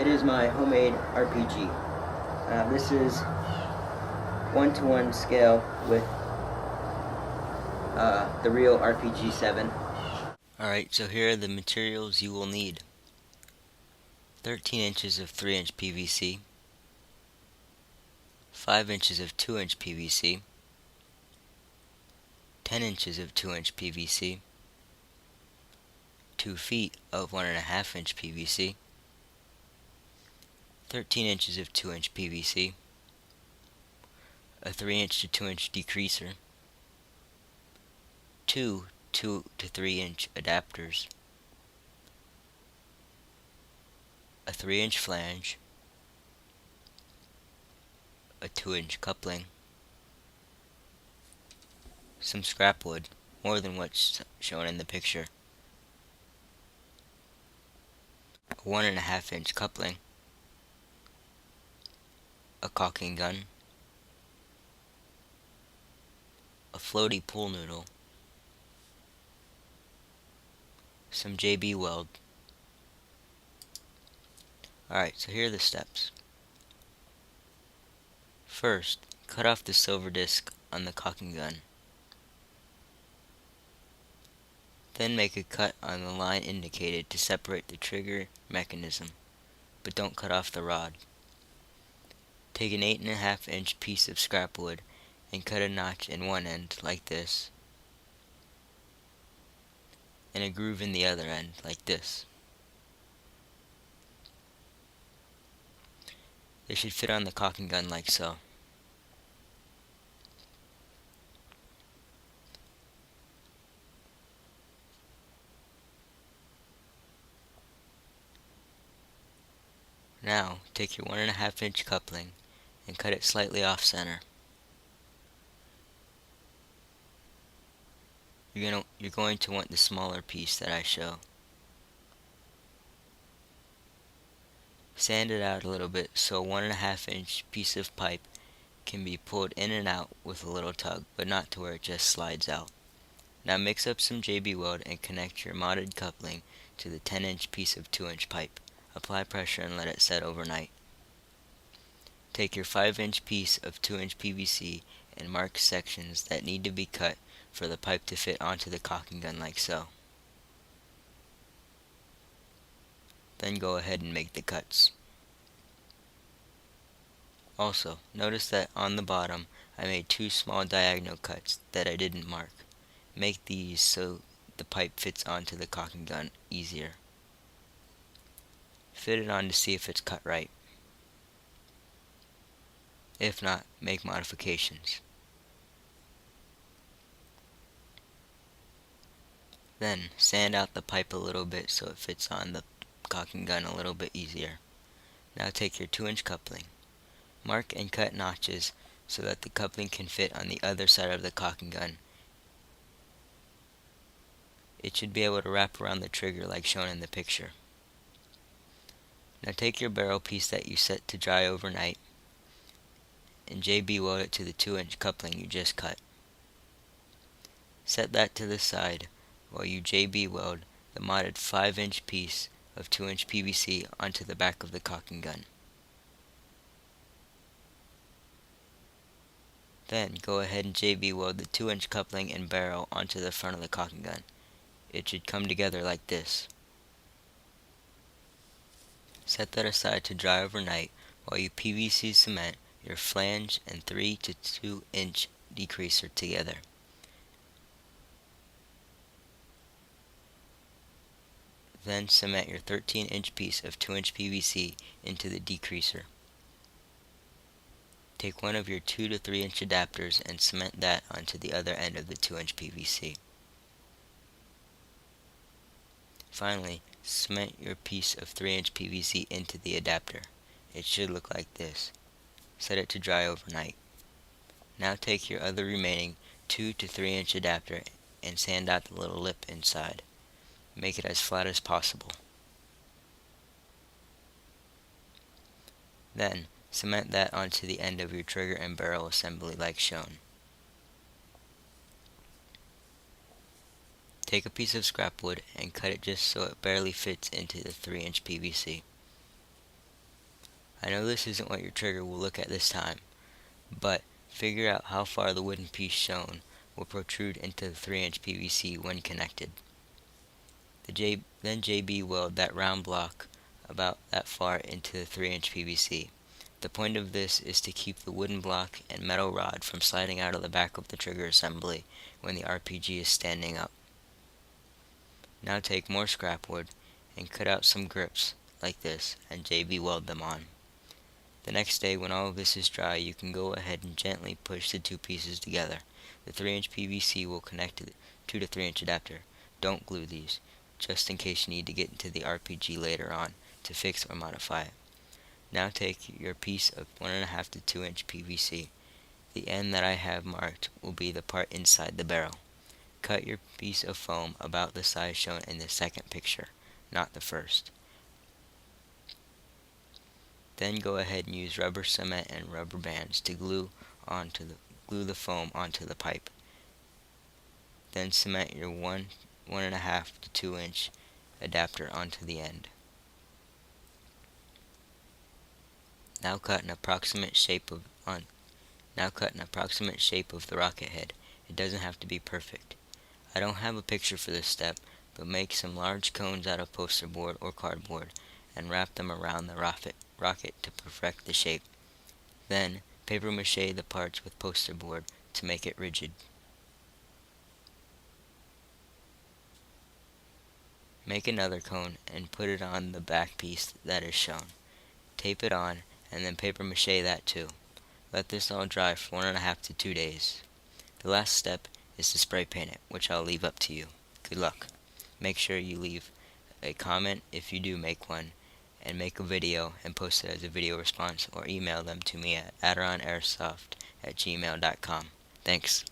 It is my homemade RPG. This is 1-to-1 scale with the real RPG-7. Alright, so here are the materials you will need. 13 inches of 3-inch PVC, 5 inches of 2-inch PVC, 10 inches of 2-inch PVC, 2 feet of 1.5-inch PVC, 13 inches of 2-inch PVC, a 3-inch to 2-inch decreaser, 2 2 to 3-inch adapters, a 3-inch flange, a 2-inch coupling, some scrap wood, more than what's shown in the picture, a 1.5-inch coupling, a caulking gun, a floaty pool noodle, some JB weld. Alright, so here are the steps. First, cut off the silver disc on the caulking gun. Then make a cut on the line indicated to separate the trigger mechanism, but don't cut off the rod. Take an 8.5-inch piece of scrap wood and cut a notch in one end like this, and a groove in the other end like this. They should fit on the caulking gun like so. Now, take your 1.5-inch coupling and cut it slightly off center. You're going to want the smaller piece that I show. Sand it out a little bit so a 1.5-inch piece of pipe can be pulled in and out with a little tug, but not to where it just slides out. Now mix up some JB weld and connect your modded coupling to the 10-inch piece of 2-inch pipe. Apply pressure and let it set overnight. Take your 5-inch piece of 2-inch PVC and mark sections that need to be cut for the pipe to fit onto the caulking gun like so. Then go ahead and make the cuts. Also, notice that on the bottom I made 2 small diagonal cuts that I didn't mark. Make these so the pipe fits onto the caulking gun easier. Fit it on to see if it's cut right. If not, make modifications. Then, sand out the pipe a little bit so it fits on the caulking gun a little bit easier. Now take your 2-inch coupling. Mark and cut notches so that the coupling can fit on the other side of the caulking gun. It should be able to wrap around the trigger like shown in the picture. Now take your barrel piece that you set to dry overnight and JB weld it to the 2-inch coupling you just cut. Set that to the side while you JB weld the modded 5-inch piece of 2-inch PVC onto the back of the caulking gun. Then go ahead and JB weld the 2-inch coupling and barrel onto the front of the caulking gun. It should come together like this. Set that aside to dry overnight while you PVC cement your flange and 3 to 2-inch decreaser together. Then cement your 13-inch piece of 2-inch PVC into the decreaser. Take one of your 2 to 3-inch adapters and cement that onto the other end of the 2-inch PVC. Finally, cement your piece of 3-inch PVC into the adapter. It should look like this. Set it to dry overnight. Now take your other remaining 2 to 3-inch adapter and sand out the little lip inside. Make it as flat as possible. Then, cement that onto the end of your trigger and barrel assembly like shown. Take a piece of scrap wood and cut it just so it barely fits into the 3-inch PVC. I know this isn't what your trigger will look at this time, but figure out how far the wooden piece shown will protrude into the 3-inch PVC when connected. Then JB weld that round block about that far into the 3-inch PVC. The point of this is to keep the wooden block and metal rod from sliding out of the back of the trigger assembly when the RPG is standing up. Now take more scrap wood and cut out some grips like this and JB weld them on. The next day, when all of this is dry, you can go ahead and gently push the two pieces together. The 3-inch PVC will connect to the 2 to 3-inch adapter. Don't glue these, just in case you need to get into the RPG later on to fix or modify it. Now take your piece of 1.5 to 2-inch PVC. The end that I have marked will be the part inside the barrel. Cut your piece of foam about the size shown in the second picture, not the first. Then go ahead and use rubber cement and rubber bands to glue the foam onto the pipe. Then cement your 1.5 to 2-inch adapter onto the end. Now cut an approximate shape of the rocket head. It doesn't have to be perfect. I don't have a picture for this step, but make some large cones out of poster board or cardboard and wrap them around the rocket to perfect the shape. Then paper mache the parts with poster board to make it rigid. Make another cone and put it on the back piece that is shown. Tape it on and then paper mache that too. Let this all dry for 1.5 to 2 days. The last step is to spray paint it, which I'll leave up to you. Good luck. Make sure you leave a comment if you do make one, and make a video and post it as a video response, or email them to me at AderonnAirsoft@gmail.com. Thanks.